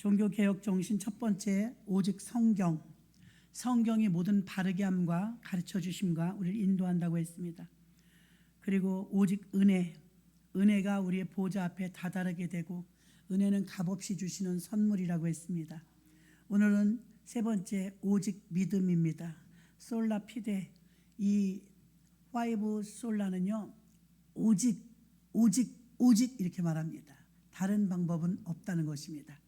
종교개혁 정신 첫 번째, 오직 성경. 성경이 모든 바르게 함과 가르쳐 주심과 우리를 인도한다고 했습니다. 그리고 오직 은혜. 은혜가 우리의 보좌 앞에 다다르게 되고 은혜는 값없이 주시는 선물이라고 했습니다. 오늘은 세 번째, 오직 믿음입니다. 솔라 피데. 이 파이브 솔라는요, 오직 이렇게 말합니다. 다른 방법은 없다는 것입니다.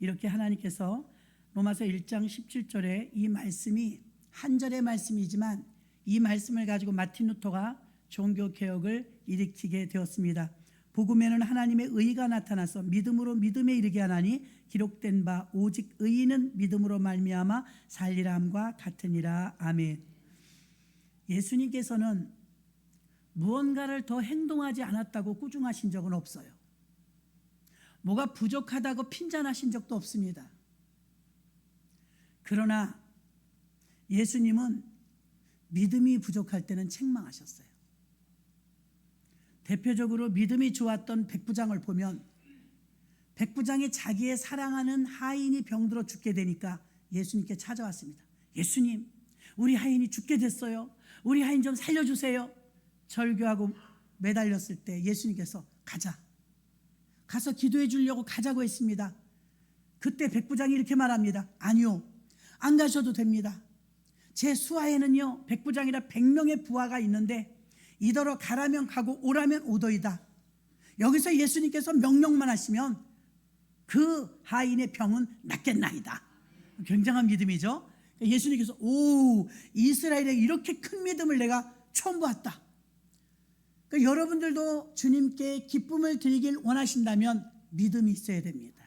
이렇게 하나님께서 로마서 1장 17절에 이 말씀이 한 절의 말씀이지만 이 말씀을 가지고 마틴 루터가 종교개혁을 일으키게 되었습니다. 복음에는 하나님의 의가 나타나서 믿음으로 믿음에 이르게 하나니 기록된 바 오직 의인은 믿음으로 말미암아 살리라 함과 같으니라. 아멘. 예수님께서는 무언가를 더 행동하지 않았다고 꾸중하신 적은 없어요. 뭐가 부족하다고 핀잔하신 적도 없습니다. 그러나 예수님은 믿음이 부족할 때는 책망하셨어요. 대표적으로 믿음이 좋았던 백부장을 보면 백부장이 자기의 사랑하는 하인이 병들어 죽게 되니까 예수님께 찾아왔습니다. 예수님, 우리 하인이 죽게 됐어요. 우리 하인 좀 살려주세요. 절규하고 매달렸을 때 예수님께서 가서 기도해 주려고 가자고 했습니다. 그때 백부장이 이렇게 말합니다. 아니요, 안 가셔도 됩니다. 제 수하에는요, 백부장이라 100명의 부하가 있는데 이더러 가라면 가고 오라면 오더이다. 여기서 예수님께서 명령만 하시면 그 하인의 병은 낫겠나이다. 굉장한 믿음이죠. 예수님께서 이스라엘에 이렇게 큰 믿음을 내가 처음 보았다. 그러니까 여러분들도 주님께 기쁨을 드리길 원하신다면 믿음이 있어야 됩니다.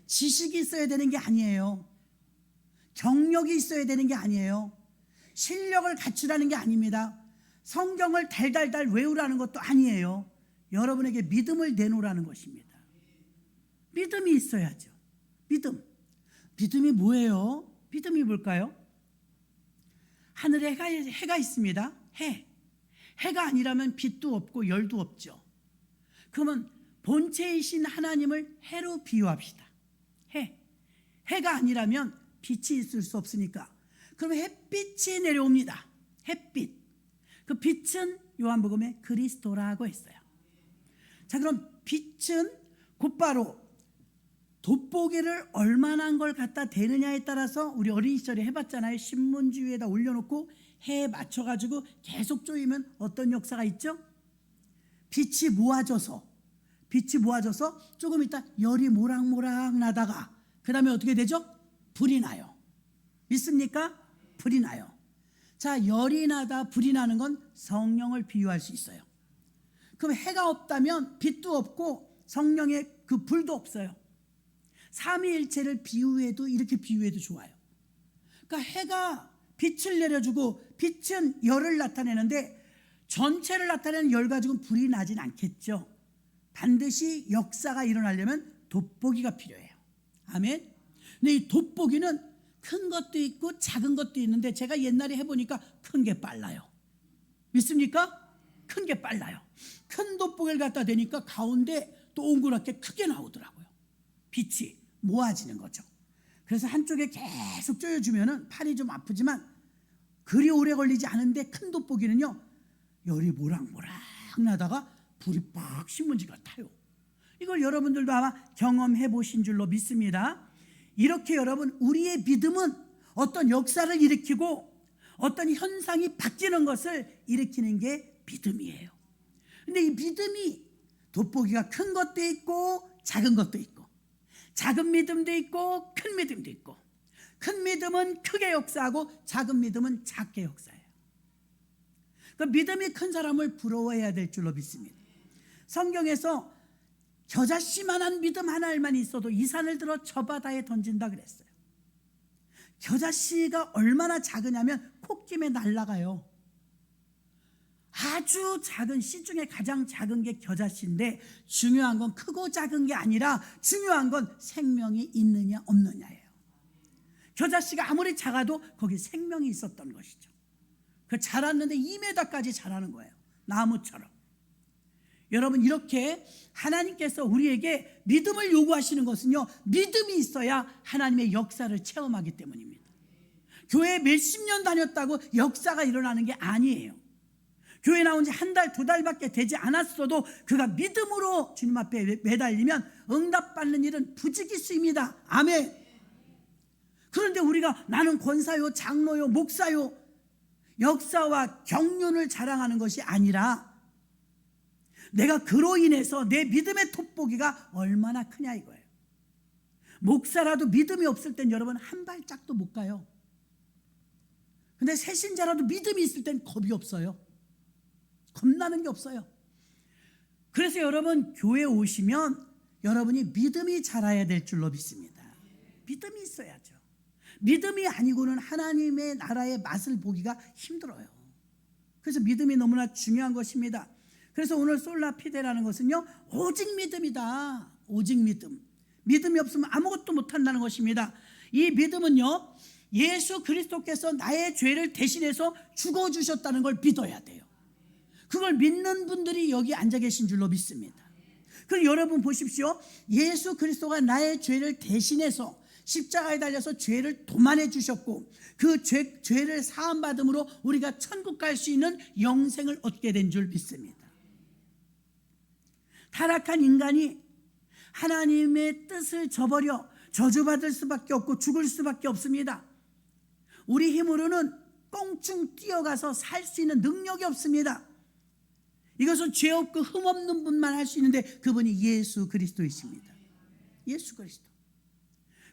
지식이 있어야 되는 게 아니에요. 경력이 있어야 되는 게 아니에요. 실력을 갖추라는 게 아닙니다. 성경을 달달달 외우라는 것도 아니에요. 여러분에게 믿음을 내놓으라는 것입니다. 믿음이 있어야죠. 믿음이 뭐예요? 믿음이 뭘까요? 하늘에 해가 있습니다. 해가 아니라면 빛도 없고 열도 없죠. 그러면 본체이신 하나님을 해로 비유합시다. 해가 아니라면 빛이 있을 수 없으니까 그럼 햇빛이 내려옵니다. 햇빛. 그 빛은 요한복음에 그리스도라고 했어요. 자, 그럼 빛은 곧바로 돋보기를 얼마나 한 걸 갖다 대느냐에 따라서 우리 어린 시절에 해봤잖아요. 신문지 위에다 올려놓고 해에 맞춰가지고 계속 조이면 어떤 역사가 있죠? 빛이 모아져서 조금 있다 열이 모락모락 나다가 그 다음에 어떻게 되죠? 불이 나요. 믿습니까? 불이 나요. 자, 열이 나다 불이 나는 건 성령을 비유할 수 있어요. 그럼 해가 없다면 빛도 없고 성령의 그 불도 없어요. 삼위일체를 비유해도 이렇게 비유해도 좋아요. 그러니까 해가 빛을 내려주고 빛은 열을 나타내는데 전체를 나타내는 열 가지고는 불이 나진 않겠죠. 반드시 역사가 일어나려면 돋보기가 필요해요. 아멘. 근데 이 돋보기는 큰 것도 있고 작은 것도 있는데 제가 옛날에 해보니까 큰 게 빨라요. 믿습니까? 큰 게 빨라요. 큰 돋보기를 갖다 대니까 가운데 동그랗게 크게 나오더라고요. 빛이 모아지는 거죠. 그래서 한쪽에 계속 조여주면은 팔이 좀 아프지만 그리 오래 걸리지 않은데 큰 돋보기는요, 열이 모락모락 나다가 불이 빡 신문지가 타요. 이걸 여러분들도 아마 경험해 보신 줄로 믿습니다. 이렇게 여러분, 우리의 믿음은 어떤 역사를 일으키고 어떤 현상이 바뀌는 것을 일으키는 게 믿음이에요. 근데 이 믿음이 돋보기가 큰 것도 있고 작은 것도 있고 작은 믿음도 있고 큰 믿음도 있고 큰 믿음은 크게 역사하고 작은 믿음은 작게 역사해요. 그 믿음이 큰 사람을 부러워해야 될 줄로 믿습니다. 성경에서 겨자씨만한 믿음 하나만 있어도 이 산을 들어 저 바다에 던진다 그랬어요. 겨자씨가 얼마나 작으냐면 콧김에 날아가요. 아주 작은 씨 중에 가장 작은 게 겨자씨인데 중요한 건 크고 작은 게 아니라 중요한 건 생명이 있느냐 없느냐예요. 겨자씨가 아무리 작아도 거기 생명이 있었던 것이죠. 그 자랐는데 2m까지 자라는 거예요. 나무처럼. 여러분, 이렇게 하나님께서 우리에게 믿음을 요구하시는 것은요, 믿음이 있어야 하나님의 역사를 체험하기 때문입니다. 교회 몇십 년 다녔다고 역사가 일어나는 게 아니에요. 교회 나온 지 한 달, 두 달밖에 되지 않았어도 그가 믿음으로 주님 앞에 매달리면 응답받는 일은 부지기수입니다. 아멘. 그런데 우리가 나는 권사요, 장로요, 목사요, 역사와 경륜을 자랑하는 것이 아니라 내가 그로 인해서 내 믿음의 돋보기가 얼마나 크냐 이거예요. 목사라도 믿음이 없을 땐 여러분 한 발짝도 못 가요. 근데 새신자라도 믿음이 있을 땐 겁이 없어요. 겁나는 게 없어요. 그래서 여러분, 교회 오시면 여러분이 믿음이 자라야 될 줄로 믿습니다. 믿음이 있어야죠. 믿음이 아니고는 하나님의 나라의 맛을 보기가 힘들어요. 그래서 믿음이 너무나 중요한 것입니다. 그래서 오늘 솔라피데라는 것은요, 오직 믿음이다. 오직 믿음. 믿음이 없으면 아무것도 못한다는 것입니다. 이 믿음은요, 예수 그리스도께서 나의 죄를 대신해서 죽어주셨다는 걸 믿어야 돼요. 그걸 믿는 분들이 여기 앉아 계신 줄로 믿습니다. 그럼 여러분 보십시오. 예수 그리스도가 나의 죄를 대신해서 십자가에 달려서 죄를 도만해 주셨고, 그 죄를 사함받음으로 우리가 천국 갈 수 있는 영생을 얻게 된 줄 믿습니다. 타락한 인간이 하나님의 뜻을 저버려 저주받을 수밖에 없고 죽을 수밖에 없습니다. 우리 힘으로는 꽁충 뛰어가서 살 수 있는 능력이 없습니다. 이것은 죄 없고 흠 없는 분만 할 수 있는데 그분이 예수 그리스도이십니다. 예수 그리스도.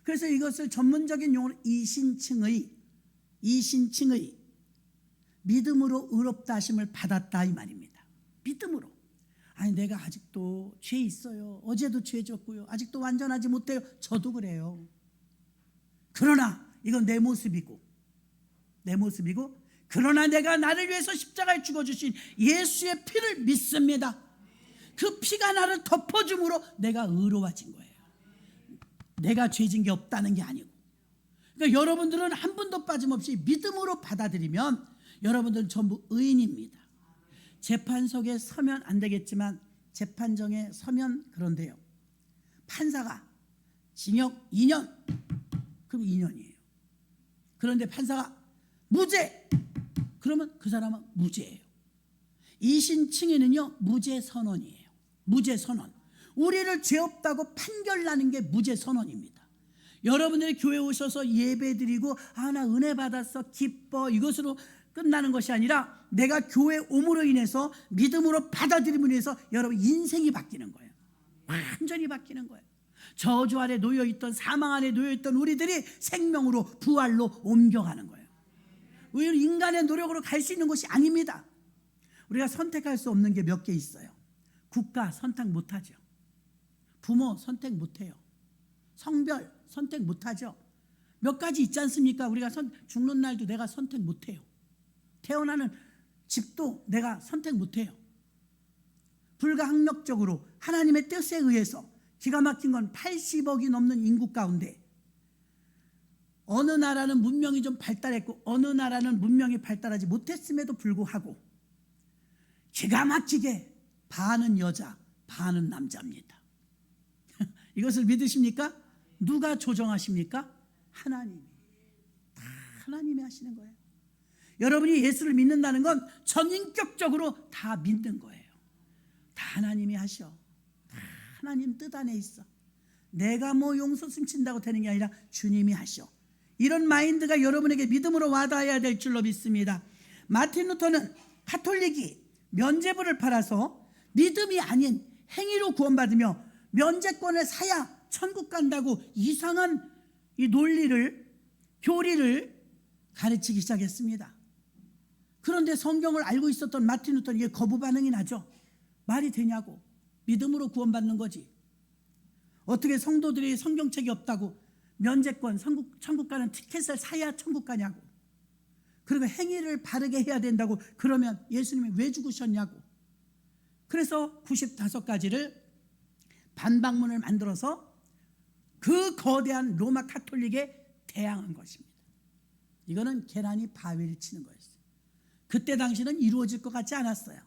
그래서 이것을 전문적인 용어로 이신칭의 믿음으로 의롭다 하심을 받았다 이 말입니다. 믿음으로. 아니, 내가 아직도 죄 있어요. 어제도 죄 졌고요. 아직도 완전하지 못해요. 저도 그래요. 그러나 이건 내 모습이고 그러나 내가 나를 위해서 십자가에 죽어주신 예수의 피를 믿습니다. 그 피가 나를 덮어줌으로 내가 의로워진 거예요. 내가 죄진 게 없다는 게 아니고. 그러니까 여러분들은 한 분도 빠짐없이 믿음으로 받아들이면 여러분들은 전부 의인입니다. 재판석에 서면 안 되겠지만 재판정에 서면 그런데요, 판사가 징역 2년, 그럼 2년이에요. 그런데 판사가 무죄, 그러면 그 사람은 무죄예요. 이신칭의는요, 무죄 선언이에요. 무죄 선언. 우리를 죄 없다고 판결나는 게 무죄 선언입니다. 여러분들이 교회 오셔서 예배 드리고 나 은혜 받았어 기뻐 이것으로 끝나는 것이 아니라 내가 교회 옴으로 인해서 믿음으로 받아들임으로 인해서 여러분 인생이 바뀌는 거예요. 완전히 바뀌는 거예요. 저주 아래 놓여있던, 사망 안에 놓여있던 우리들이 생명으로 부활로 옮겨가는 거예요. 우리는 인간의 노력으로 갈 수 있는 것이 아닙니다. 우리가 선택할 수 없는 게 몇 개 있어요. 국가 선택 못하죠. 부모 선택 못해요. 성별 선택 못하죠. 몇 가지 있지 않습니까? 우리가 죽는 날도 내가 선택 못해요. 태어나는 집도 내가 선택 못해요. 불가항력적으로 하나님의 뜻에 의해서 기가 막힌 건 80억이 넘는 인구 가운데 어느 나라는 문명이 좀 발달했고 어느 나라는 문명이 발달하지 못했음에도 불구하고 기가 막히게 반은 여자, 반은 남자입니다. 이것을 믿으십니까? 누가 조정하십니까? 하나님이. 다 하나님이 하시는 거예요. 여러분이 예수를 믿는다는 건 전인격적으로 다 믿는 거예요. 다 하나님이 하셔. 다 하나님 뜻 안에 있어. 내가 뭐 용서 숨친다고 되는 게 아니라 주님이 하셔. 이런 마인드가 여러분에게 믿음으로 와닿아야 될 줄로 믿습니다. 마틴 루터는 가톨릭이 면죄부를 팔아서 믿음이 아닌 행위로 구원받으며 면죄권을 사야 천국 간다고 이상한 이 논리를, 교리를 가르치기 시작했습니다. 그런데 성경을 알고 있었던 마틴 루터는 이게 거부 반응이 나죠. 말이 되냐고. 믿음으로 구원받는 거지. 어떻게 성도들이 성경책이 없다고 면죄권, 천국 가는 티켓을 사야 천국 가냐고. 그리고 행위를 바르게 해야 된다고. 그러면 예수님이 왜 죽으셨냐고. 그래서 95가지를 반박문을 만들어서 그 거대한 로마 카톨릭에 대항한 것입니다. 이거는 계란이 바위를 치는 거였어요. 그때 당시는 이루어질 것 같지 않았어요.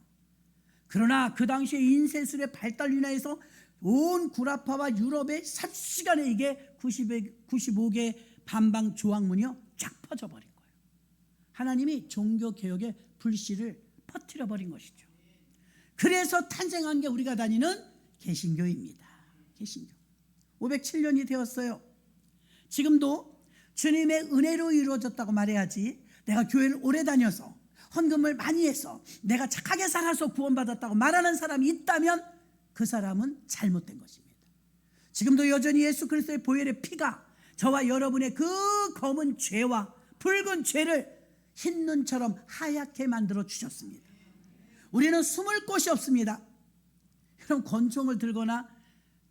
그러나 그 당시에 인쇄술의 발달로 인해서 온 구라파와 유럽의 삽시간에 이게 95개 반방 조항문이요 쫙 퍼져버린 거예요. 하나님이 종교개혁의 불씨를 퍼뜨려버린 것이죠. 그래서 탄생한 게 우리가 다니는 개신교입니다. 개신교 507년이 되었어요. 지금도 주님의 은혜로 이루어졌다고 말해야지, 내가 교회를 오래 다녀서 헌금을 많이 해서 내가 착하게 살아서 구원받았다고 말하는 사람이 있다면 그 사람은 잘못된 것입니다. 지금도 여전히 예수 그리스도의 보혈의 피가 저와 여러분의 그 검은 죄와 붉은 죄를 흰 눈처럼 하얗게 만들어 주셨습니다. 우리는 숨을 곳이 없습니다. 여러분, 권총을 들거나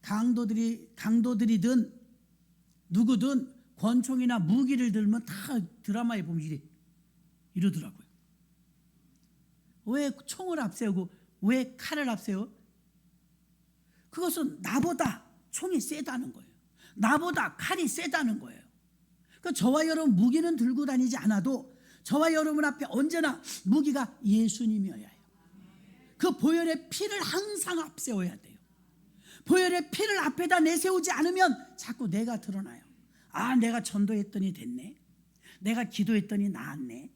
강도들이든 누구든 권총이나 무기를 들면 다 드라마에 보면 이러더라고요. 왜 총을 앞세우고 왜 칼을 앞세워? 그것은 나보다 총이 세다는 거예요. 나보다 칼이 세다는 거예요. 그러니까 저와 여러분 무기는 들고 다니지 않아도 저와 여러분 앞에 언제나 무기가 예수님이어야 해요. 그 보혈의 피를 항상 앞세워야 돼요. 보혈의 피를 앞에다 내세우지 않으면 자꾸 내가 드러나요. 아, 내가 전도했더니 됐네. 내가 기도했더니 나았네.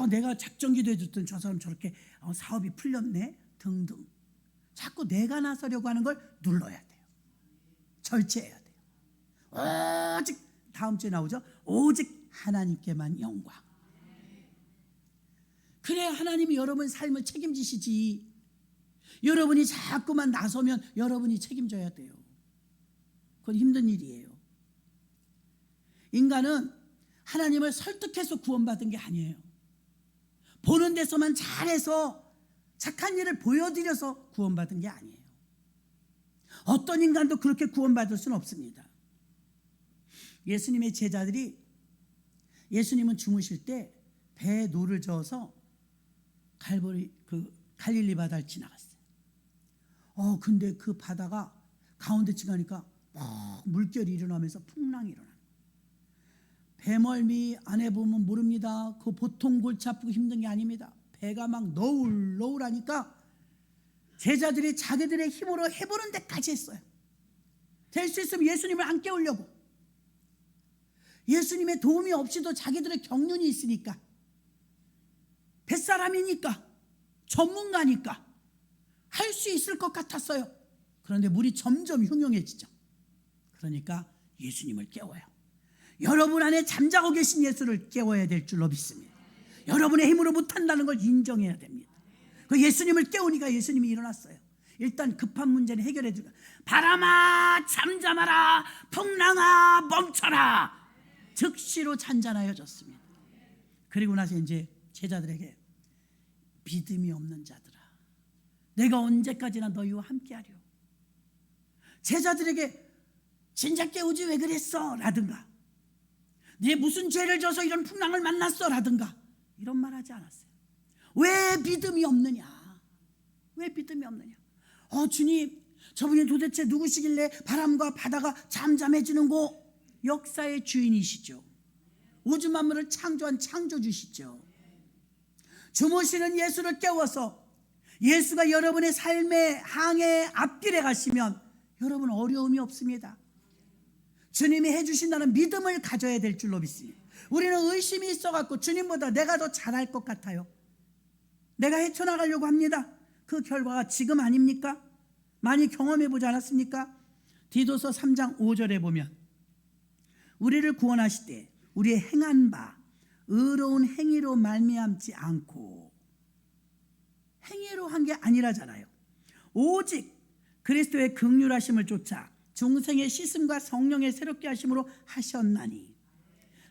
내가 작전 기도해줬더니 저 사람 저렇게 사업이 풀렸네 등등. 자꾸 내가 나서려고 하는 걸 눌러야 돼요. 절제해야 돼요. 오직, 다음 주에 나오죠, 오직 하나님께만 영광. 그래야 하나님이 여러분 삶을 책임지시지. 여러분이 자꾸만 나서면 여러분이 책임져야 돼요. 그건 힘든 일이에요. 인간은 하나님을 설득해서 구원받은 게 아니에요. 보는 데서만 잘해서 착한 일을 보여드려서 구원받은 게 아니에요. 어떤 인간도 그렇게 구원받을 수는 없습니다. 예수님의 제자들이, 예수님은 주무실 때 배에 노를 저어서 갈릴리 바다를 지나갔어요. 근데 그 바다가 가운데 지나니까 막 물결이 일어나면서 풍랑이 일어나요. 배멀미 안 해보면 모릅니다. 그 보통 골치 아프고 힘든 게 아닙니다. 배가 막 너울너울하니까 제자들이 자기들의 힘으로 해보는 데까지 했어요. 될 수 있으면 예수님을 안 깨우려고. 예수님의 도움이 없이도 자기들의 경륜이 있으니까, 뱃사람이니까, 전문가니까 할 수 있을 것 같았어요. 그런데 물이 점점 흉흉해지죠. 그러니까 예수님을 깨워요. 여러분 안에 잠자고 계신 예수를 깨워야 될 줄로 믿습니다. 여러분의 힘으로 못한다는 걸 인정해야 됩니다. 그 예수님을 깨우니까 예수님이 일어났어요. 일단 급한 문제는 해결해 주고, 바람아 잠잠하라, 풍랑아 멈춰라, 즉시로 잔잔하여졌습니다. 그리고 나서 이제 제자들에게, 믿음이 없는 자들아, 내가 언제까지나 너희와 함께하려. 제자들에게 진작 깨우지 왜 그랬어 라든가, 네 무슨 죄를 져서 이런 풍랑을 만났어 라든가 이런 말 하지 않았어요. 왜 믿음이 없느냐? 왜 믿음이 없느냐? 주님, 저분이 도대체 누구시길래 바람과 바다가 잠잠해지는 거? 역사의 주인이시죠. 우주 만물을 창조한 창조주시죠. 주무시는 예수를 깨워서 예수가 여러분의 삶의 항해 앞길에 가시면 여러분 어려움이 없습니다. 주님이 해주신다는 믿음을 가져야 될 줄로 믿습니다. 우리는 의심이 있어갖고 주님보다 내가 더 잘할 것 같아요. 내가 헤쳐나가려고 합니다. 그 결과가 지금 아닙니까? 많이 경험해보지 않았습니까? 디도서 3장 5절에 보면, 우리를 구원하실 때 우리의 행한 바 의로운 행위로 말미암지 않고, 행위로 한 게 아니라잖아요. 오직 그리스도의 긍휼하심을 쫓아 중생의 씻음과 성령의 새롭게 하심으로 하셨나니,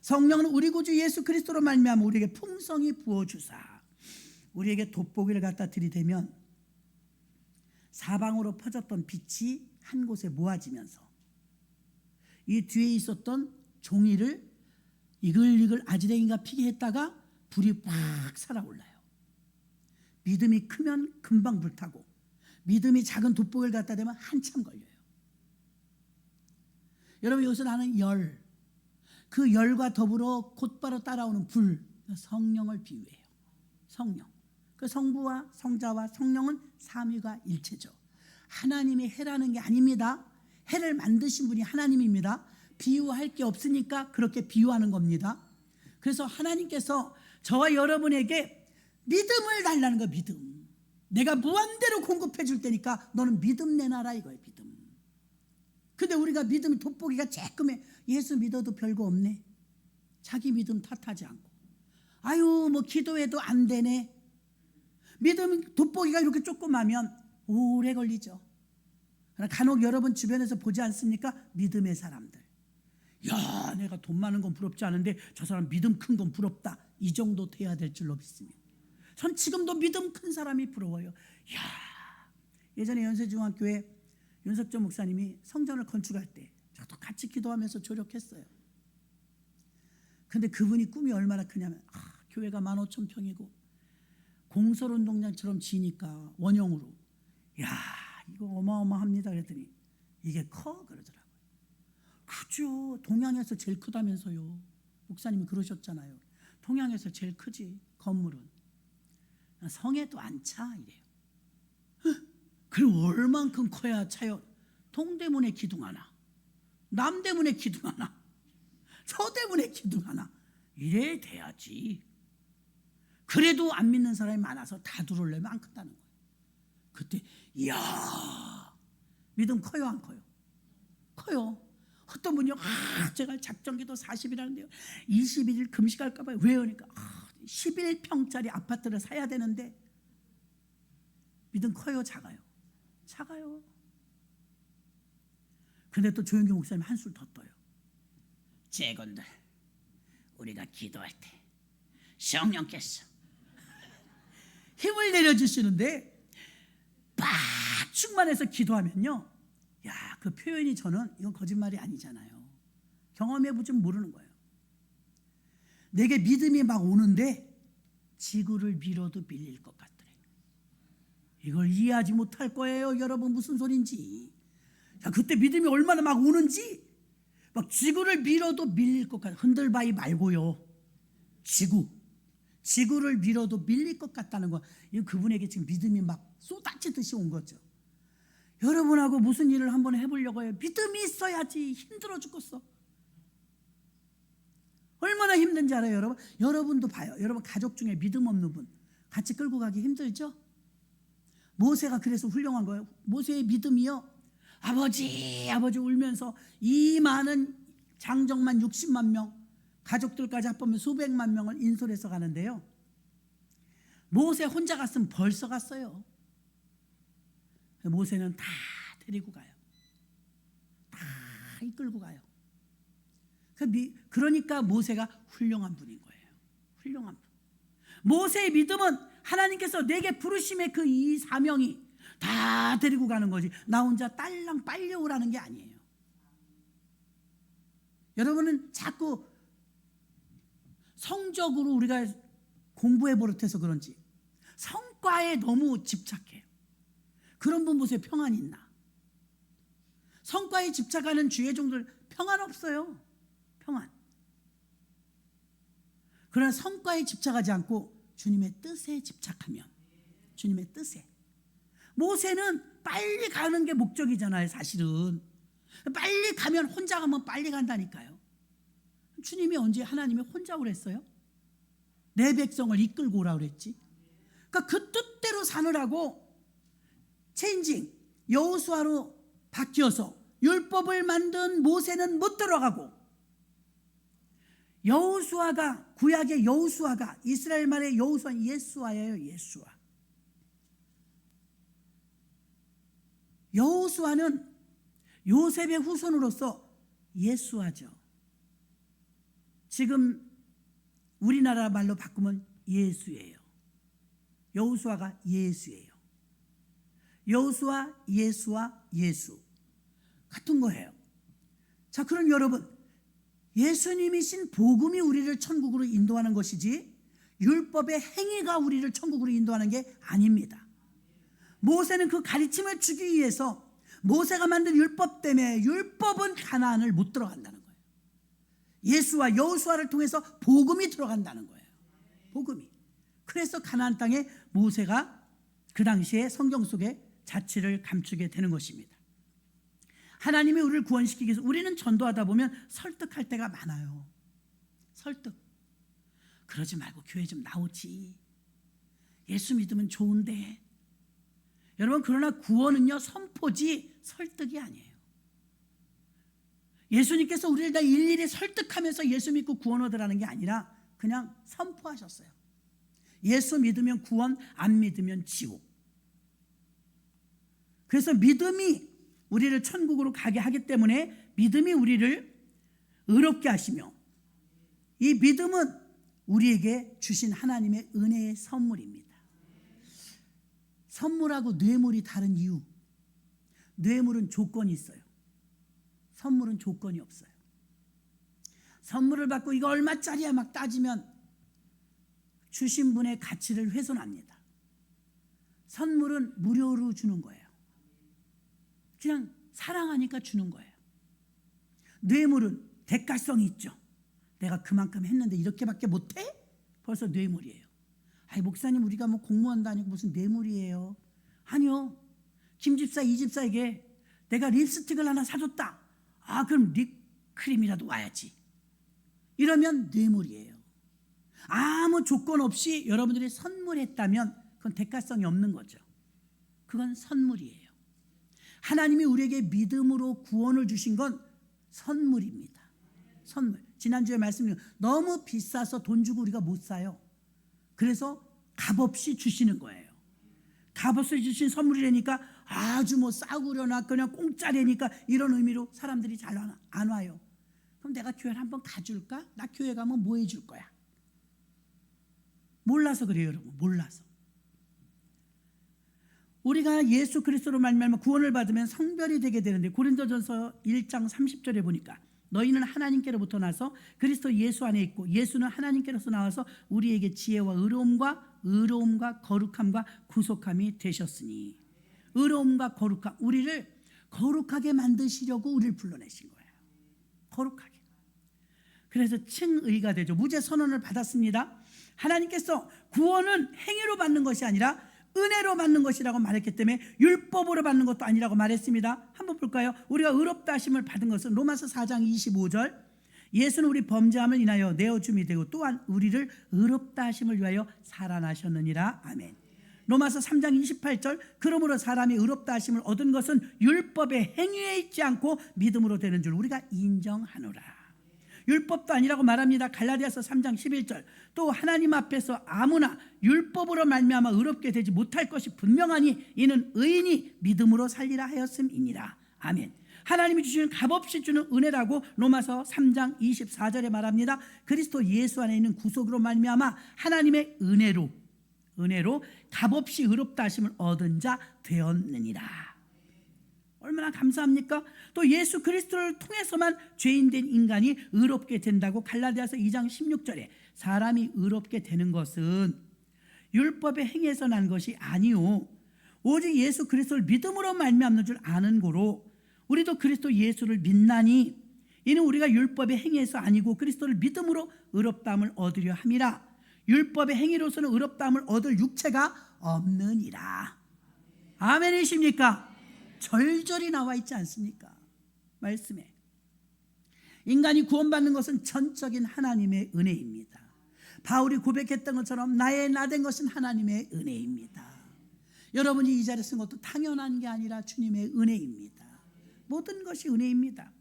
성령은 우리 구주 예수 그리스도로 말미암아 우리에게 풍성히 부어주사 우리에게 돋보기를 갖다 들이대면 사방으로 퍼졌던 빛이 한 곳에 모아지면서 이 뒤에 있었던 종이를 이글이글 아지랭이가 피게 했다가 불이 팍 살아올라요. 믿음이 크면 금방 불타고, 믿음이 작은 돋보기를 갖다 대면 한참 걸려요. 여러분, 여기서 나는 열, 그 열과 더불어 곧바로 따라오는 불, 성령을 비유해요. 성령. 그 성부와 성자와 성령은 삼위가 일체죠. 하나님이 해라는 게 아닙니다. 해를 만드신 분이 하나님입니다. 비유할 게 없으니까 그렇게 비유하는 겁니다. 그래서 하나님께서 저와 여러분에게 믿음을 달라는 거. 믿음. 내가 무한대로 공급해 줄 테니까 너는 믿음 내놔라 이거예요. 믿음. 근데 우리가 믿음이 돋보기가 조금해. 예수 믿어도 별거 없네. 자기 믿음 탓하지 않고, 아유 뭐 기도해도 안 되네. 믿음 돋보기가 이렇게 조그마면 오래 걸리죠. 간혹 여러분 주변에서 보지 않습니까? 믿음의 사람들. 야, 내가 돈 많은 건 부럽지 않은데 저 사람 믿음 큰 건 부럽다. 이 정도 돼야 될 줄로 믿습니다. 전 지금도 믿음 큰 사람이 부러워요. 야, 예전에 연세중앙교회 윤석전 목사님이 성전을 건축할 때 저도 같이 기도하면서 조력했어요. 근데 그분이 꿈이 얼마나 크냐면, 교회가 15,000평이고 공설운동장처럼 지니까 원형으로, 야 이거 어마어마합니다. 그랬더니 이게 커 그러더라고요. 그죠, 동양에서 제일 크다면서요. 목사님이 그러셨잖아요. 동양에서 제일 크지 건물은. 성에도 안 차 이래요. 그리고 얼만큼 커야 차요? 동대문에 기둥 하나, 남대문에 기둥 하나, 서대문에 기둥 하나 이래 돼야지. 그래도 안 믿는 사람이 많아서 다 들어오려면 안 큰다는 거예요. 그때 이야, 믿음 커요 안 커요? 커요. 어떤 분이요, 제가 작정기도 40일 하는데요 21일 금식할까 봐요. 왜요? 그러니까 11평짜리 아파트를 사야 되는데. 믿음 커요 작아요? 작아요. 근데 또 조영기 목사님 한술 더 떠요. 제군들, 우리가 기도할 때 성령께서 힘을 내려주시는데 막 충만해서 기도하면요, 야, 그 표현이 저는 이건 거짓말이 아니잖아요. 경험해보지면 모르는 거예요. 내게 믿음이 막 오는데 지구를 밀어도 밀릴 것 같더래. 이걸 이해하지 못할 거예요 여러분. 무슨 소린지. 자, 그때 믿음이 얼마나 막 오는지, 막 지구를 밀어도 밀릴 것 같아. 흔들바위 말고요, 지구를 밀어도 밀릴 것 같다는 거. 이거 그분에게 지금 믿음이 막 쏟아지듯이 온 거죠. 여러분하고 무슨 일을 한번 해보려고 해요. 믿음이 있어야지. 힘들어 죽겠어. 얼마나 힘든지 알아요 여러분? 여러분도 봐요. 여러분 가족 중에 믿음 없는 분 같이 끌고 가기 힘들죠? 모세가 그래서 훌륭한 거예요. 모세의 믿음이요, 아버지 울면서 이 많은 장정만 60만 명, 가족들까지 합하면 수백만 명을 인솔해서 가는데요, 모세 혼자 갔으면 벌써 갔어요. 모세는 다 데리고 가요. 다 이끌고 가요. 그러니까 모세가 훌륭한 분인 거예요. 훌륭한 분. 모세의 믿음은 하나님께서 내게 부르심의 그 이 사명이 다 데리고 가는 거지, 나 혼자 딸랑 빨리 오라는 게 아니에요. 여러분은 자꾸 성적으로 우리가 공부해 버릇해서 그런지 성과에 너무 집착해요. 그런 분 보세요. 평안 있나? 성과에 집착하는 주의 종들 평안 없어요. 평안. 그러나 성과에 집착하지 않고 주님의 뜻에 집착하면, 주님의 뜻에. 모세는 빨리 가는 게 목적이잖아요 사실은. 빨리 가면, 혼자 가면 빨리 간다니까요. 주님이 언제 하나님이 혼자 오랬어요? 내 백성을 이끌고 오라 그랬지. 그러니까 그 뜻대로 사느라고 체인징, 여호수아로 바뀌어서 율법을 만든 모세는 못 들어가고, 여호수아가, 구약의 여호수아가, 이스라엘 말의 여호수아, 예수아예요. 예수아. 여호수아는 요셉의 후손으로서 예수아죠. 지금 우리나라 말로 바꾸면 예수예요. 여호수아가 예수예요. 여호수아, 예수아, 예수 같은 거예요. 자, 그럼 여러분, 예수님이신 복음이 우리를 천국으로 인도하는 것이지 율법의 행위가 우리를 천국으로 인도하는 게 아닙니다. 모세는 그 가르침을 주기 위해서, 모세가 만든 율법 때문에 율법은 가나안을 못 들어간다는 거예요. 예수와 여호수아를 통해서 복음이 들어간다는 거예요. 복음이. 그래서 가나안 땅에 모세가 그 당시에 성경 속에 자취를 감추게 되는 것입니다. 하나님이 우리를 구원시키기 위해서 우리는 전도하다 보면 설득할 때가 많아요. 설득. 그러지 말고 교회 좀 나오지. 예수 믿으면 좋은데. 여러분, 그러나 구원은요, 선포지 설득이 아니에요. 예수님께서 우리를 다 일일이 설득하면서 예수 믿고 구원 얻으라는 게 아니라 그냥 선포하셨어요. 예수 믿으면 구원, 안 믿으면 지옥. 그래서 믿음이 우리를 천국으로 가게 하기 때문에 믿음이 우리를 의롭게 하시며, 이 믿음은 우리에게 주신 하나님의 은혜의 선물입니다. 선물하고 뇌물이 다른 이유, 뇌물은 조건이 있어요. 선물은 조건이 없어요. 선물을 받고 이거 얼마짜리야 막 따지면 주신 분의 가치를 훼손합니다. 선물은 무료로 주는 거예요. 그냥 사랑하니까 주는 거예요. 뇌물은 대가성이 있죠. 내가 그만큼 했는데 이렇게밖에 못해? 벌써 뇌물이에요. 아이, 목사님, 우리가 뭐 공무원도 아니고 무슨 뇌물이에요? 아니요. 김집사, 이집사에게 내가 립스틱을 하나 사줬다. 아, 그럼 립크림이라도 와야지. 이러면 뇌물이에요. 아무 조건 없이 여러분들이 선물했다면 그건 대가성이 없는 거죠. 그건 선물이에요. 하나님이 우리에게 믿음으로 구원을 주신 건 선물입니다. 선물. 지난주에 말씀드린 너무 비싸서 돈 주고 우리가 못 사요. 그래서 값없이 주시는 거예요. 값없이 주신 선물이라니까 아주 뭐 싸구려나 그냥 공짜라니까 이런 의미로 사람들이 잘 안 와요. 그럼 내가 교회를 한번 가줄까? 나 교회 가면 뭐 해줄 거야? 몰라서 그래요, 여러분. 몰라서. 우리가 예수 그리스도로 말미암아 구원을 받으면 성별이 되게 되는데, 고린도전서 1장 30절에 보니까 너희는 하나님께로부터 나서 그리스도 예수 안에 있고 예수는 하나님께로서 나와서 우리에게 지혜와 의로움과 거룩함과 구속함이 되셨으니, 의로움과 거룩함, 우리를 거룩하게 만드시려고 우리를 불러내신 거예요. 거룩하게. 그래서 칭의가 되죠. 무죄 선언을 받았습니다. 하나님께서 구원은 행위로 받는 것이 아니라 은혜로 받는 것이라고 말했기 때문에 율법으로 받는 것도 아니라고 말했습니다. 한번 볼까요? 우리가 의롭다 하심을 받은 것은 로마서 4장 25절, 예수는 우리 범죄함을 인하여 내어줌이 되고 또한 우리를 의롭다 하심을 위하여 살아나셨느니라. 아멘. 로마서 3장 28절, 그러므로 사람이 의롭다 하심을 얻은 것은 율법의 행위에 있지 않고 믿음으로 되는 줄 우리가 인정하노라. 율법도 아니라고 말합니다. 갈라디아서 3장 11절, 또 하나님 앞에서 아무나 율법으로 말미암아 의롭게 되지 못할 것이 분명하니 이는 의인이 믿음으로 살리라 하였음이니라. 아멘. 하나님이 주시는 값없이 주는 은혜라고 로마서 3장 24절에 말합니다. 그리스도 예수 안에 있는 구속으로 말미암아 하나님의 은혜로 값없이 의롭다 하심을 얻은 자 되었느니라. 얼마나 감사합니까? 또 예수 그리스도를 통해서만 죄인된 인간이 의롭게 된다고 갈라디아서 2장 16절에, 사람이 의롭게 되는 것은 율법의 행위에서 난 것이 아니요 오직 예수 그리스도를 믿음으로 말미암는 줄 아는 고로 우리도 그리스도 예수를 믿나니 이는 우리가 율법의 행위에서 아니고 그리스도를 믿음으로 의롭다함을 얻으려 함이라. 율법의 행위로서는 의롭다함을 얻을 육체가 없느니라. 아멘이십니까? 절절히 나와 있지 않습니까? 말씀에. 인간이 구원받는 것은 전적인 하나님의 은혜입니다. 바울이 고백했던 것처럼 나의 나된 것은 하나님의 은혜입니다. 여러분이 이 자리에 쓴 것도 당연한 게 아니라 주님의 은혜입니다. 모든 것이 은혜입니다.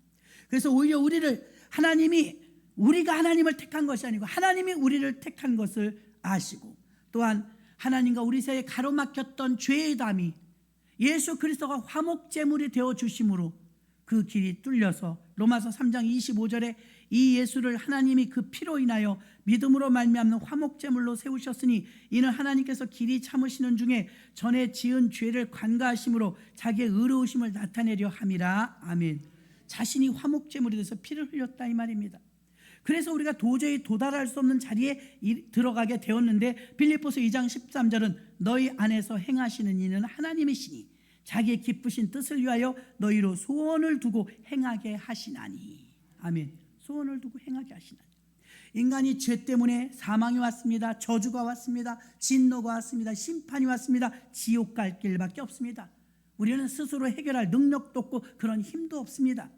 그래서 오히려 우리가 하나님을 택한 것이 아니고 하나님이 우리를 택한 것을 아시고, 또한 하나님과 우리 사이에 가로막혔던 죄의 담이 예수 그리스도가 화목제물이 되어 주심으로 그 길이 뚫려서 로마서 3장 25절에 이 예수를 하나님이 그 피로 인하여 믿음으로 말미암는 화목제물로 세우셨으니 이는 하나님께서 길이 참으시는 중에 전에 지은 죄를 관가하심으로 자기의 의로우심을 나타내려 함이라. 아멘. 자신이 화목제물이 돼서 피를 흘렸다 이 말입니다. 그래서 우리가 도저히 도달할 수 없는 자리에 들어가게 되었는데, 빌립보서 2장 13절은 너희 안에서 행하시는 이는 하나님이시니 자기의 기쁘신 뜻을 위하여 너희로 소원을 두고 행하게 하시나니. 아멘. 소원을 두고 행하게 하시나니. 인간이 죄 때문에 사망이 왔습니다. 저주가 왔습니다. 진노가 왔습니다. 심판이 왔습니다. 지옥 갈 길밖에 없습니다. 우리는 스스로 해결할 능력도 없고 그런 힘도 없습니다.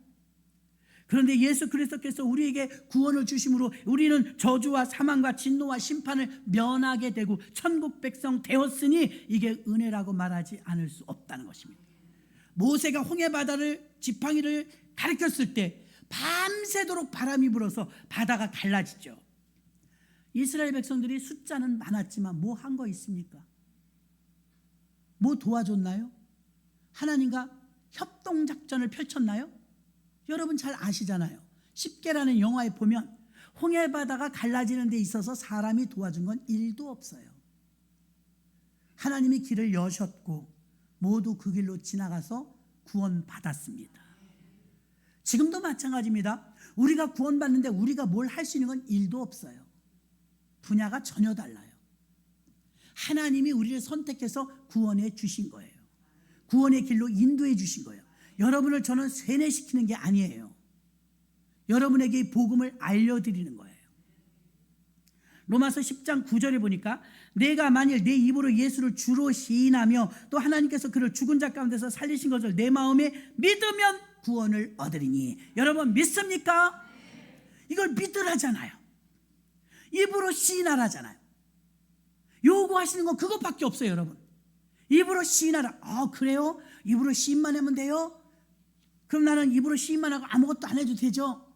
그런데 예수 그리스도께서 우리에게 구원을 주심으로 우리는 저주와 사망과 진노와 심판을 면하게 되고 천국 백성 되었으니 이게 은혜라고 말하지 않을 수 없다는 것입니다. 모세가 홍해바다를 지팡이를 가리켰을 때 밤새도록 바람이 불어서 바다가 갈라지죠. 이스라엘 백성들이 숫자는 많았지만 뭐 한 거 있습니까? 뭐 도와줬나요? 하나님과 협동작전을 펼쳤나요? 여러분 잘 아시잖아요. 10개라는 영화에 보면 홍해바다가 갈라지는 데 있어서 사람이 도와준 건 1도 없어요. 하나님이 길을 여셨고 모두 그 길로 지나가서 구원받았습니다. 지금도 마찬가지입니다. 우리가 구원받는데 우리가 뭘 할 수 있는 건 1도 없어요. 분야가 전혀 달라요. 하나님이 우리를 선택해서 구원해 주신 거예요. 구원의 길로 인도해 주신 거예요. 여러분을 저는 세뇌시키는 게 아니에요. 여러분에게 이 복음을 알려드리는 거예요. 로마서 10장 9절에 보니까 내가 만일 내 입으로 예수를 주로 시인하며 또 하나님께서 그를 죽은 자 가운데서 살리신 것을 내 마음에 믿으면 구원을 얻으리니. 여러분 믿습니까? 이걸 믿으라잖아요. 입으로 시인하라잖아요. 요구하시는 건 그것밖에 없어요. 여러분 입으로 시인하라. 그래요? 입으로 시인만 하면 돼요? 그럼 나는 입으로 시인만 하고 아무것도 안 해도 되죠?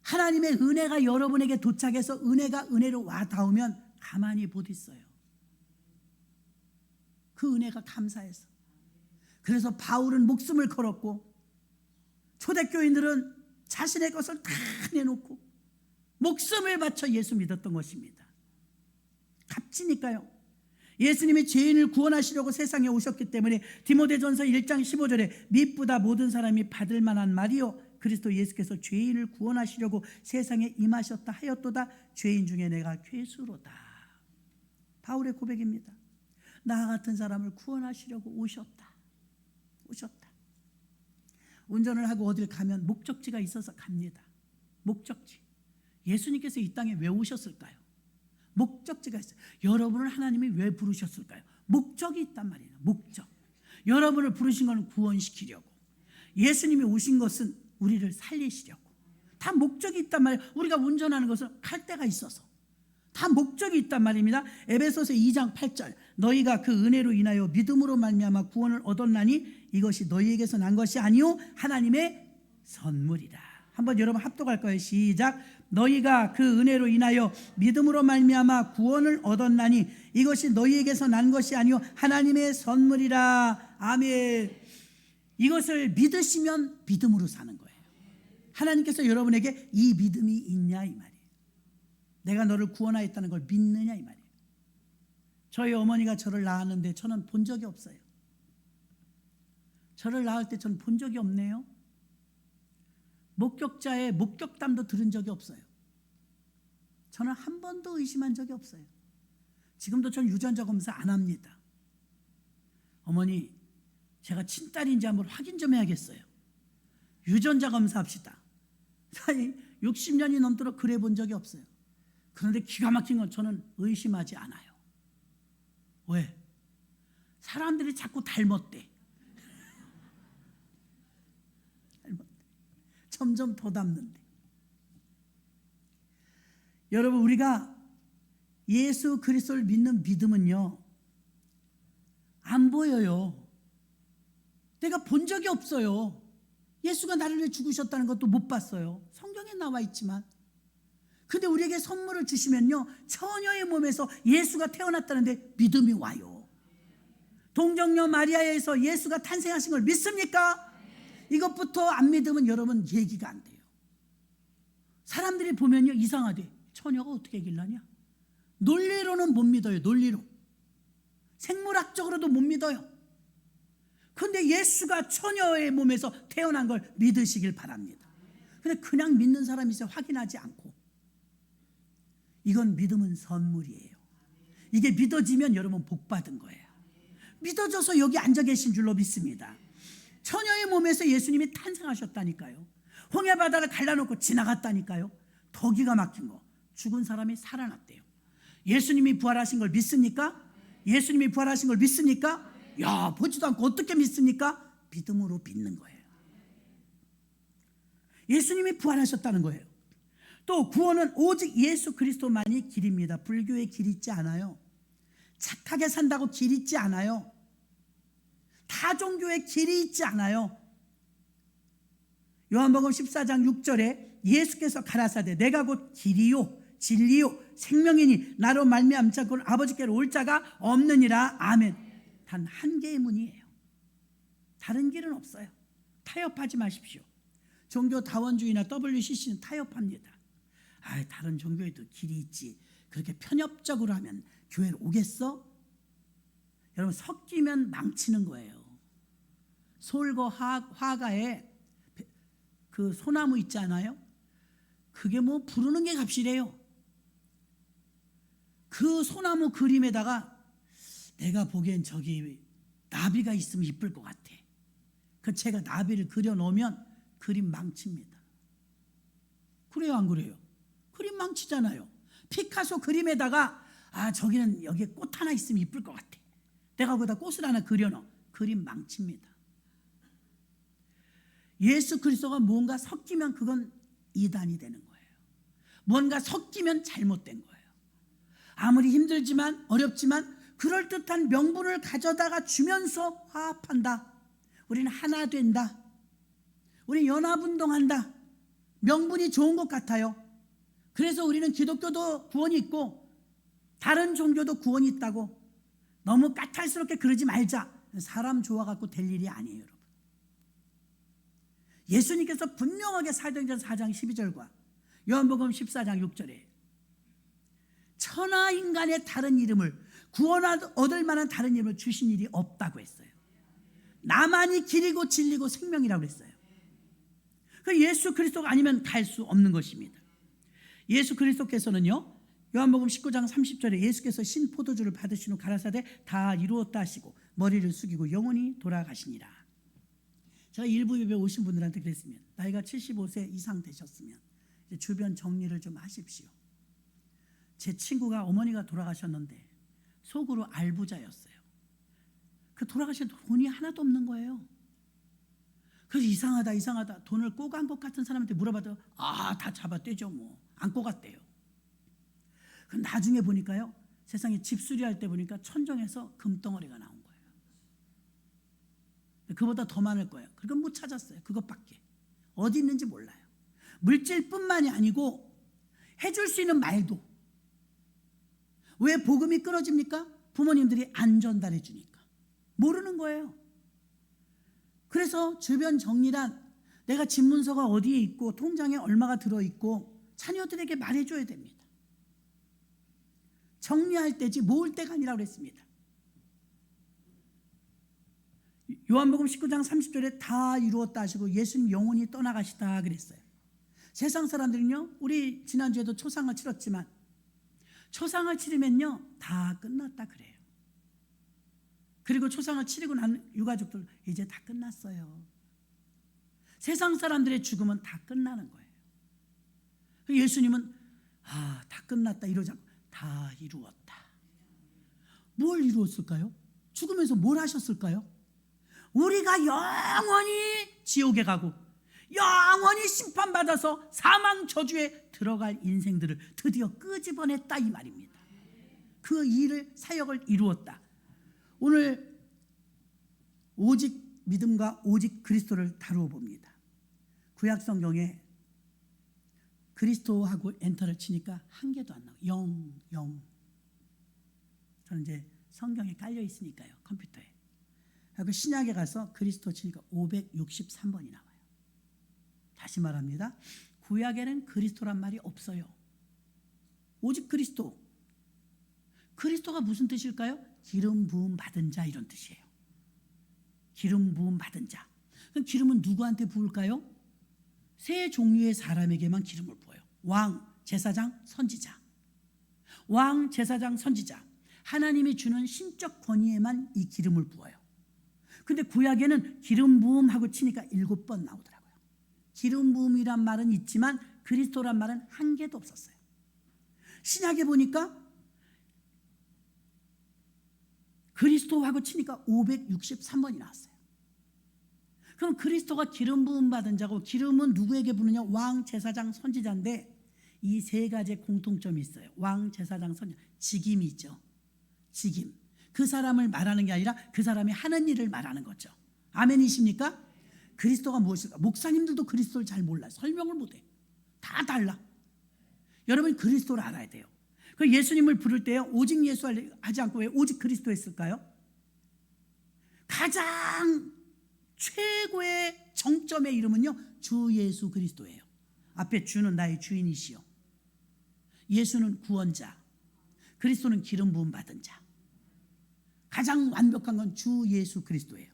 하나님의 은혜가 여러분에게 도착해서 은혜가 은혜로 와 닿으면 가만히 못 있어요. 그 은혜가 감사해서. 그래서 바울은 목숨을 걸었고 초대교인들은 자신의 것을 다 내놓고 목숨을 바쳐 예수 믿었던 것입니다. 값지니까요. 예수님이 죄인을 구원하시려고 세상에 오셨기 때문에 디모데전서 1장 15절에 미쁘다 모든 사람이 받을 만한 말이요 그리스도 예수께서 죄인을 구원하시려고 세상에 임하셨다 하였도다. 죄인 중에 내가 괴수로다. 바울의 고백입니다. 나 같은 사람을 구원하시려고 오셨다. 운전을 하고 어딜 가면 목적지가 있어서 갑니다. 목적지. 예수님께서 이 땅에 왜 오셨을까요? 목적지가 있어요. 여러분을 하나님이 왜 부르셨을까요? 목적이 있단 말이에요. 목적. 여러분을 부르신 것은 구원시키려고. 예수님이 오신 것은 우리를 살리시려고. 다 목적이 있단 말이에요. 우리가 운전하는 것은 갈 데가 있어서 다 목적이 있단 말입니다. 에베소서 2장 8절 너희가 그 은혜로 인하여 믿음으로 말미암아 구원을 얻었나니 이것이 너희에게서 난 것이 아니요 하나님의 선물이라. 한번 여러분 합독할 거예요. 시작. 너희가 그 은혜로 인하여 믿음으로 말미암아 구원을 얻었나니 이것이 너희에게서 난 것이 아니요 하나님의 선물이라. 아멘. 이것을 믿으시면 믿음으로 사는 거예요. 하나님께서 여러분에게 이 믿음이 있냐 이 말이에요. 내가 너를 구원하였다는 걸 믿느냐 이 말이에요. 저희 어머니가 저를 낳았는데 저는 본 적이 없어요. 저를 낳을 때 저는 본 적이 없네요. 목격자의 목격담도 들은 적이 없어요. 저는 한 번도 의심한 적이 없어요. 지금도 전 유전자 검사 안 합니다. 어머니, 제가 친딸인지 한번 확인 좀 해야겠어요. 유전자 검사합시다. 60년이 넘도록 그래 본 적이 없어요. 그런데 기가 막힌 건 저는 의심하지 않아요. 왜? 사람들이 자꾸 닮았대. 점점 더 닮는데. 여러분 우리가 예수 그리스도를 믿는 믿음은요 안 보여요. 내가 본 적이 없어요. 예수가 나를 위해 죽으셨다는 것도 못 봤어요. 성경에 나와 있지만. 근데 우리에게 선물을 주시면요 처녀의 몸에서 예수가 태어났다는데 믿음이 와요. 동정녀 마리아에서 예수가 탄생하신 걸 믿습니까? 이것부터 안 믿으면 여러분 얘기가 안 돼요. 사람들이 보면요 이상하대. 처녀가 어떻게 길라냐? 논리로는 못 믿어요. 논리로. 생물학적으로도 못 믿어요. 그런데 예수가 처녀의 몸에서 태어난 걸 믿으시길 바랍니다. 근데 그냥 믿는 사람이 있어요. 확인하지 않고. 이건 믿음은 선물이에요. 이게 믿어지면 여러분 복 받은 거예요. 믿어져서 여기 앉아 계신 줄로 믿습니다. 처녀의 몸에서 예수님이 탄생하셨다니까요. 홍해바다를 갈라놓고 지나갔다니까요. 더 기가 막힌 거. 죽은 사람이 살아났대요. 예수님이 부활하신 걸 믿습니까? 예수님이 부활하신 걸 믿습니까? 야, 보지도 않고 어떻게 믿습니까? 믿음으로 믿는 거예요. 예수님이 부활하셨다는 거예요. 또 구원은 오직 예수 그리스도만이 길입니다. 불교에 길 있지 않아요. 착하게 산다고 길 있지 않아요. 타 종교에 길이 있지 않아요. 요한복음 14장 6절에 예수께서 가라사대 내가 곧 길이요 진리요 생명이니 나로 말미암지 않고는 아버지께로 올 자가 없느니라. 아멘. 단 한 개의 문이에요. 다른 길은 없어요. 타협하지 마십시오. 종교 다원주의나 WCC는 타협합니다. 다른 종교에도 길이 있지. 그렇게 편협적으로 하면 교회로 오겠어? 여러분, 섞이면 망치는 거예요. 서울거 화가에 그 소나무 있지 않아요? 그게 뭐 부르는 게 값이래요. 그 소나무 그림에다가 내가 보기엔 저기 나비가 있으면 이쁠 것 같아. 그 제가 나비를 그려놓으면 그림 망칩니다. 그래요, 안 그래요? 그림 망치잖아요. 피카소 그림에다가 저기는 여기에 꽃 하나 있으면 이쁠 것 같아. 내가 거기다 꽃을 하나 그려놓어. 그림 망칩니다. 예수 그리스도가 뭔가 섞이면 그건 이단이 되는 거예요. 뭔가 섞이면 잘못된 거예요. 아무리 힘들지만 어렵지만 그럴듯한 명분을 가져다가 주면서 화합한다. 우리는 하나 된다. 우리 연합운동한다. 명분이 좋은 것 같아요. 그래서 우리는 기독교도 구원이 있고 다른 종교도 구원이 있다고 너무 까탈스럽게 그러지 말자. 사람 좋아갖고 될 일이 아니에요, 여러분. 예수님께서 분명하게 사도행전 4장 12절과 요한복음 14장 6절에 천하 인간의 다른 이름을 구원 얻을 만한 다른 이름을 주신 일이 없다고 했어요. 나만이 길이고 진리고 생명이라고 했어요. 그 예수 그리스도가 아니면 갈 수 없는 것입니다. 예수 그리스도께서는요, 요한복음 19장 30절에 예수께서 신포도주를 받으신 후 가라사대 다 이루었다 하시고 머리를 숙이고 영원히 돌아가시니라. 제가 일부 예배 오신 분들한테 그랬으면 나이가 75세 이상 되셨으면 이제 주변 정리를 좀 하십시오. 제 친구가 어머니가 돌아가셨는데 속으로 알부자였어요. 그 돌아가신 돈이 하나도 없는 거예요. 그래서 이상하다 돈을 꼬간 것 같은 사람한테 물어봐도 다 잡아떼죠 뭐. 안 꼬갔대요. 그 나중에 보니까요, 세상에 집수리할 때 보니까 천정에서 금덩어리가 나온 거예요. 그보다 더 많을 거예요. 그건 못 찾았어요. 그것밖에. 어디 있는지 몰라요. 물질뿐만이 아니고 해줄 수 있는 말도. 왜 복음이 끊어집니까? 부모님들이 안 전달해 주니까. 모르는 거예요. 그래서 주변 정리란 내가 집 문서가 어디에 있고 통장에 얼마가 들어있고 자녀들에게 말해줘야 됩니다. 정리할 때지 모을 때가 아니라고 그랬습니다. 요한복음 19장 30절에 다 이루었다 하시고 예수님 영원히 떠나가시다 그랬어요. 세상 사람들은요, 우리 지난주에도 초상을 치렀지만 초상을 치르면요 다 끝났다 그래요. 그리고 초상을 치르고 난 유가족들 이제 다 끝났어요. 세상 사람들의 죽음은 다 끝나는 거예요. 예수님은 다 끝났다 이러지 않고 다 이루었다. 뭘 이루었을까요? 죽으면서 뭘 하셨을까요? 우리가 영원히 지옥에 가고 영원히 심판받아서 사망 저주에 들어갈 인생들을 드디어 끄집어냈다 이 말입니다. 그 일을 사역을 이루었다. 오늘 오직 믿음과 오직 그리스도를 다루어 봅니다. 구약 성경에 그리스도하고 엔터를 치니까 한 개도 안 나와요. 0. 저는 이제 성경에 깔려 있으니까요, 컴퓨터에. 그리고 신약에 가서 그리스도 치니까 563번이 나와요. 다시 말합니다. 구약에는 그리스도란 말이 없어요. 오직 그리스도. 그리스도가 무슨 뜻일까요? 기름 부음 받은 자 이런 뜻이에요. 기름 부음 받은 자. 그럼 기름은 누구한테 부을까요? 세 종류의 사람에게만 기름을 부어요. 왕, 제사장, 선지자. 왕, 제사장, 선지자. 하나님이 주는 신적 권위에만 이 기름을 부어요. 근데 구약에는 기름 부음하고 치니까 7번 나오더라고요. 기름 부음이란 말은 있지만 그리스도란 말은 한 개도 없었어요. 신약에 보니까 그리스도하고 치니까 563번이 나왔어요. 그럼 그리스도가 기름 부음 받은 자고, 기름은 누구에게 부느냐? 왕, 제사장, 선지자인데 이 세 가지의 공통점이 있어요. 왕, 제사장, 선지자. 직임이죠. 직임. 그 사람을 말하는 게 아니라 그 사람이 하는 일을 말하는 거죠. 아멘이십니까? 그리스도가 무엇일까? 목사님들도 그리스도를 잘 몰라요. 설명을 못해. 다 달라. 여러분 그리스도를 알아야 돼요. 그 예수님을 부를 때 오직 예수 하지 않고 왜 오직 그리스도 했을까요? 가장 최고의 정점의 이름은요, 주 예수 그리스도예요. 앞에 주는 나의 주인이시요, 예수는 구원자, 그리스도는 기름 부음 받은 자. 가장 완벽한 건 주 예수 그리스도예요.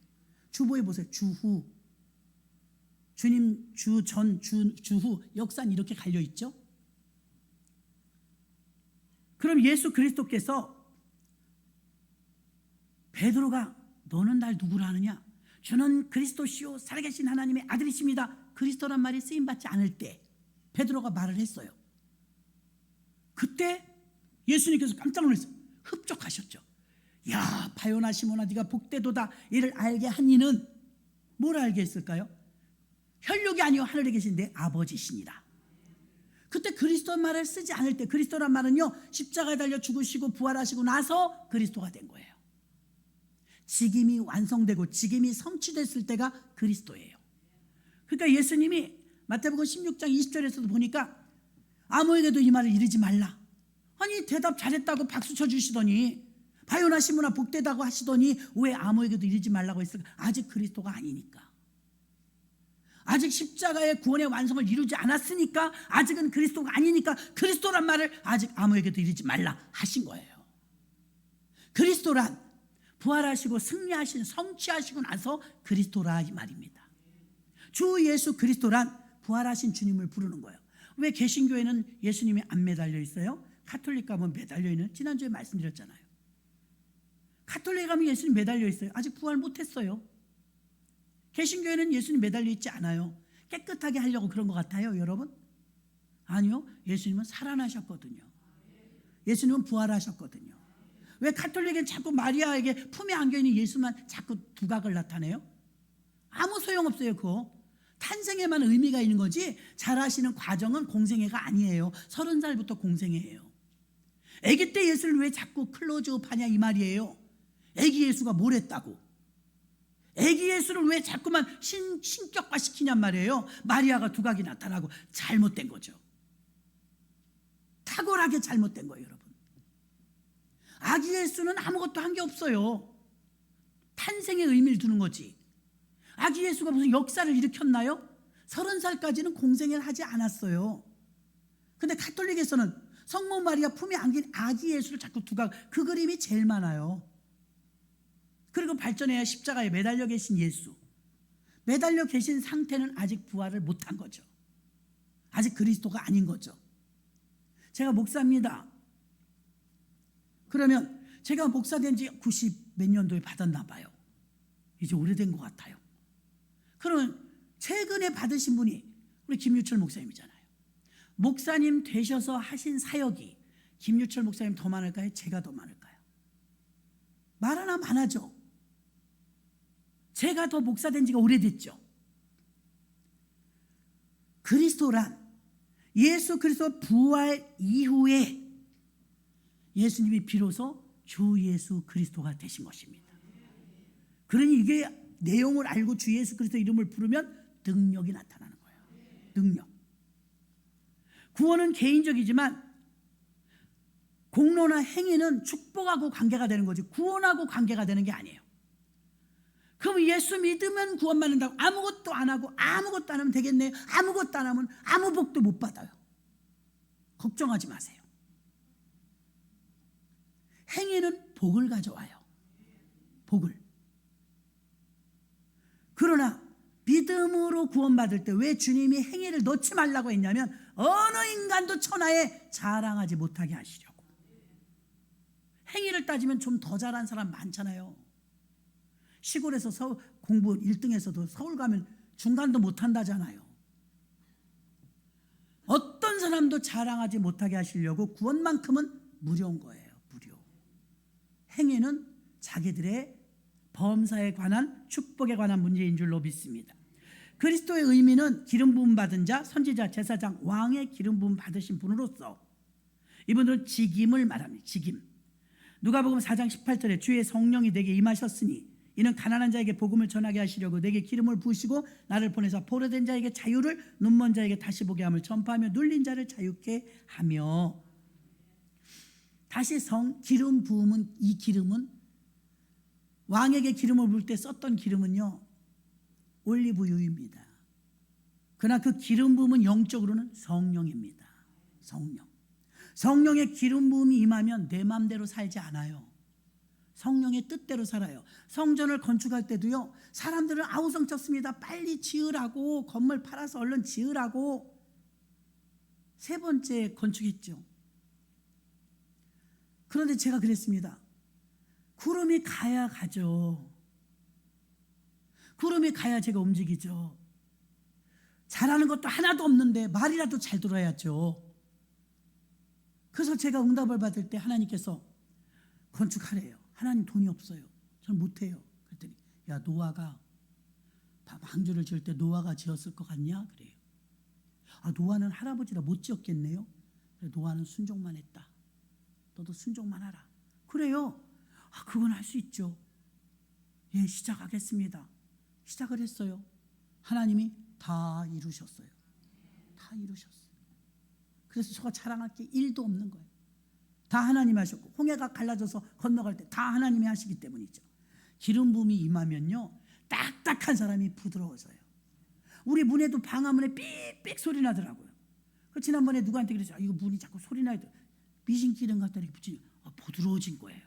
주보에 보세요. 주후, 주님, 주전, 주후, 역사는 이렇게 갈려 있죠. 그럼 예수 그리스도께서 베드로가 너는 날 누구라 하느냐? 주는 그리스도시요 살아계신 하나님의 아들이십니다. 그리스도란 말이 쓰임받지 않을 때 베드로가 말을 했어요. 그때 예수님께서 깜짝 놀랐어요. 흡족하셨죠. 야, 바요나 시몬아, 네가 복되도다. 이를 알게 한 이는 뭘 알게 했을까요? 혈육이 아니요 하늘에 계신 내 아버지시니라. 그때 그리스도 말을 쓰지 않을 때, 그리스도란 말은요, 십자가에 달려 죽으시고 부활하시고 나서 그리스도가 된 거예요. 직임이 완성되고 직임이 성취됐을 때가 그리스도예요. 그러니까 예수님이 마태복음 16장 20절에서도 보니까 아무에게도 이 말을 이르지 말라. 아니 대답 잘했다고 박수 쳐주시더니, 바요나 시몬아 복되다고 하시더니 왜 아무에게도 이르지 말라고 했을까? 아직 그리스도가 아니니까. 아직 십자가의 구원의 완성을 이루지 않았으니까, 아직은 그리스도가 아니니까 그리스도란 말을 아직 아무에게도 이르지 말라 하신 거예요. 그리스도란 부활하시고 승리하신, 성취하시고 나서 그리스도라 이 말입니다. 주 예수 그리스도란 부활하신 주님을 부르는 거예요. 왜 개신교에는 예수님이 안 매달려 있어요? 가톨릭 가면 매달려 있는, 지난주에 말씀드렸잖아요. 가톨릭 가면 예수님 매달려 있어요. 아직 부활 못했어요. 개신교에는 예수님 매달려 있지 않아요. 깨끗하게 하려고 그런 것 같아요, 여러분? 아니요, 예수님은 살아나셨거든요. 예수님은 부활하셨거든요. 왜 가톨릭은 자꾸 마리아에게 품에 안겨있는 예수만 자꾸 두각을 나타내요? 아무 소용없어요. 그거 탄생에만 의미가 있는 거지, 잘하시는 과정은 공생애가 아니에요. 30살부터 공생애예요. 아기 때 예수를 왜 자꾸 클로즈업 하냐 이 말이에요. 아기 예수가 뭘 했다고? 아기 예수를 왜 자꾸만 신격화 시키냔 말이에요. 마리아가 두각이 나타나고. 잘못된 거죠. 탁월하게 잘못된 거예요, 여러분. 아기 예수는 아무것도 한 게 없어요. 탄생의 의미를 두는 거지. 아기 예수가 무슨 역사를 일으켰나요? 30살까지는 공생애를 하지 않았어요. 근데 가톨릭에서는 성모 마리아 품에 안긴 아기 예수를 자꾸 두각, 그 그림이 제일 많아요. 그리고 발전해야 십자가에 매달려 계신 예수, 매달려 계신 상태는 아직 부활을 못한 거죠. 아직 그리스도가 아닌 거죠. 제가 목사입니다. 그러면 제가 목사 된 지 90 몇 년도에 받았나 봐요. 이제 오래된 것 같아요. 그러면 최근에 받으신 분이 우리 김유철 목사님이잖아요. 목사님 되셔서 하신 사역이 김유철 목사님 더 많을까요? 제가 더 많을까요? 말 하나 안 하죠. 제가 더 목사 된 지가 오래됐죠. 그리스도란 예수 그리스도 부활 이후에 예수님이 비로소 주 예수 그리스도가 되신 것입니다. 그러니 이게 내용을 알고 주 예수 그리스도 이름을 부르면 능력이 나타나는 거예요. 능력. 구원은 개인적이지만 공로나 행위는 축복하고 관계가 되는 거지 구원하고 관계가 되는 게 아니에요. 그럼 예수 믿으면 구원 받는다고 아무것도 안 하고 아무것도 안 하면 되겠네요. 아무것도 안 하면 아무 복도 못 받아요. 걱정하지 마세요. 행위는 복을 가져와요. 복을. 그러나 믿음으로 구원받을 때 왜 주님이 행위를 넣지 말라고 했냐면 어느 인간도 천하에 자랑하지 못하게 하시려고. 행위를 따지면 좀 더 잘한 사람 많잖아요. 시골에서 공부 1등에서도 서울 가면 중간도 못한다잖아요. 어떤 어떤 사람도 자랑하지 못하게 하시려고 구원만큼은 무료인 거예요. 무료. 행위는 자기들의 범사에 관한 축복에 관한 문제인 줄로 믿습니다. 그리스도의 의미는 기름 부음 받은 자, 선지자, 제사장, 왕의 기름 부음 받으신 분으로서 이분들은 직임을 말합니다. 직임. 누가복음 4장 18절에 주의 성령이 내게 임하셨으니 이는 가난한 자에게 복음을 전하게 하시려고 내게 기름을 부으시고 나를 보내서 포로된 자에게 자유를, 눈먼 자에게 다시 보게 함을 전파하며 눌린 자를 자유케 하며. 다시 기름 부음은, 이 기름은 왕에게 기름을 부을 때 썼던 기름은요 올리브유입니다. 그러나 그 기름 부음은 영적으로는 성령입니다. 성령의 기름 부음이 임하면 내 마음대로 살지 않아요. 성령의 뜻대로 살아요. 성전을 건축할 때도요 사람들은 아우성쳤습니다. 빨리 지으라고, 건물 팔아서 얼른 지으라고. 세 번째 건축했죠. 그런데 제가 그랬습니다. 구름이 가야 가죠. 구름이 가야 제가 움직이죠. 잘하는 것도 하나도 없는데 말이라도 잘 들어야죠. 그래서 제가 응답을 받을 때 하나님께서 건축하래요. 하나님 돈이 없어요. 저는 못해요. 그랬더니 야, 노아가 방주를 지을 때 노아가 지었을 것 같냐? 그래요. 아, 노아는 할아버지라 못 지었겠네요. 그래, 노아는 순종만 했다. 너도 순종만 하라. 그래요. 아, 그건 할 수 있죠. 예, 시작하겠습니다. 시작을 했어요. 하나님이 다 이루셨어요. 다 이루셨어요. 그래서 저가 자랑할 게 1도 없는 거예요. 다 하나님이 하셨고, 홍해가 갈라져서 건너갈 때 다 하나님이 하시기 때문이죠. 기름 부음이 임하면요 딱딱한 사람이 부드러워져요. 우리 문에도 방화문에 삑삑 소리 나더라고요. 그 지난번에 누구한테 그랬어요. 이거 문이 자꾸 소리 나요. 미신 기름 갖다 이렇게 붙이니 부드러워진 거예요.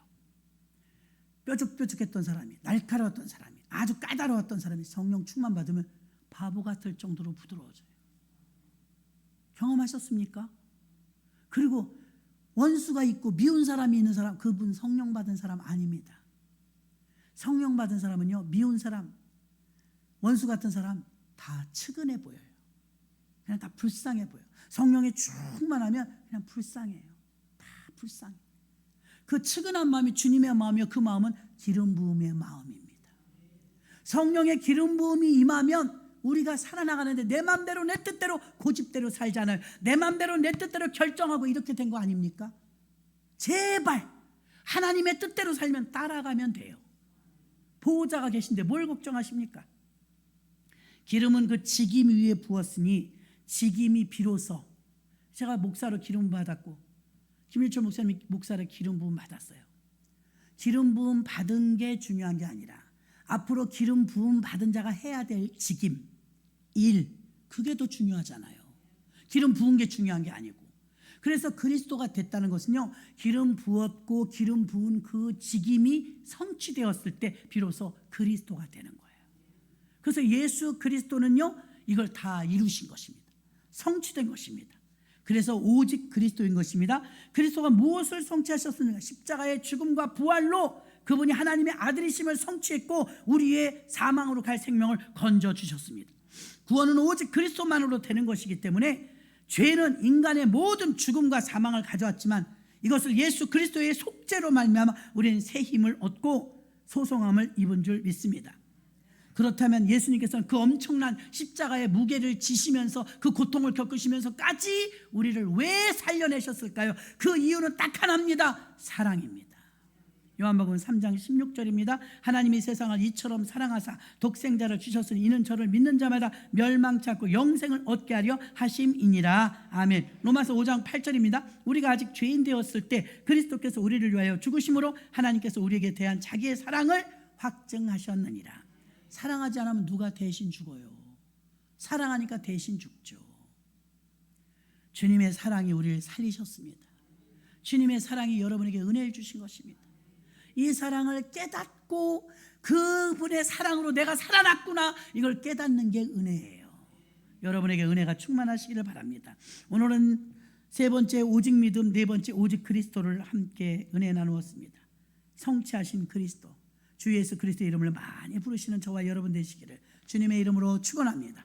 뾰족뾰족했던 사람이, 날카로웠던 사람이, 아주 까다로웠던 사람이 성령 충만 받으면 바보 같을 정도로 부드러워져요. 경험하셨습니까? 그리고 원수가 있고 미운 사람이 있는 사람, 그분 성령 받은 사람 아닙니다. 성령 받은 사람은요 미운 사람, 원수 같은 사람 다 측은해 보여요. 그냥 다 불쌍해 보여요. 성령에 충만하면 그냥 불쌍해요. 다 불쌍해. 그 측은한 마음이 주님의 마음이요, 그 마음은 기름 부음의 마음입니다. 성령의 기름 부음이 임하면 우리가 살아나가는데 내 맘대로 내 뜻대로 고집대로 살잖아요. 내 맘대로 내 뜻대로 결정하고 이렇게 된 거 아닙니까? 제발 하나님의 뜻대로 살면 따라가면 돼요. 보호자가 계신데 뭘 걱정하십니까? 기름은 그 직임 위에 부었으니 직임이 비로소, 제가 목사로 기름 받았고 김일철 목사님이 목사로 기름 부음 받았어요. 기름 부음 받은 게 중요한 게 아니라 앞으로 기름 부음 받은 자가 해야 될 직임, 일, 그게 더 중요하잖아요. 기름 부은 게 중요한 게 아니고. 그래서 그리스도가 됐다는 것은요 기름 부었고 기름 부은 그 직임이 성취되었을 때 비로소 그리스도가 되는 거예요. 그래서 예수 그리스도는요 이걸 다 이루신 것입니다. 성취된 것입니다. 그래서 오직 그리스도인 것입니다. 그리스도가 무엇을 성취하셨습니까? 십자가의 죽음과 부활로 그분이 하나님의 아들이심을 성취했고 우리의 사망으로 갈 생명을 건져주셨습니다. 구원은 오직 그리스도만으로 되는 것이기 때문에 죄는 인간의 모든 죽음과 사망을 가져왔지만 이것을 예수 그리스도의 속죄로 말미암아 우리는 새 힘을 얻고 소성함을 입은 줄 믿습니다. 그렇다면 예수님께서는 그 엄청난 십자가의 무게를 지시면서 그 고통을 겪으시면서까지 우리를 왜 살려내셨을까요? 그 이유는 딱 하나입니다. 사랑입니다. 요한복음 3장 16절입니다. 하나님이 세상을 이처럼 사랑하사 독생자를 주셨으니 이는 저를 믿는 자마다 멸망치 않고 영생을 얻게 하려 하심이니라. 아멘. 로마서 5장 8절입니다. 우리가 아직 죄인 되었을 때 그리스도께서 우리를 위하여 죽으심으로 하나님께서 우리에게 대한 자기의 사랑을 확증하셨느니라. 사랑하지 않으면 누가 대신 죽어요? 사랑하니까 대신 죽죠. 주님의 사랑이 우리를 살리셨습니다. 주님의 사랑이 여러분에게 은혜를 주신 것입니다. 이 사랑을 깨닫고 그분의 사랑으로 내가 살아났구나, 이걸 깨닫는 게 은혜예요. 여러분에게 은혜가 충만하시기를 바랍니다. 오늘은 세 번째 오직 믿음, 네 번째 오직 그리스도를 함께 은혜 나누었습니다. 성취하신 그리스도, 주 예수 그리스도의 이름을 많이 부르시는 저와 여러분 되시기를 주님의 이름으로 축원합니다.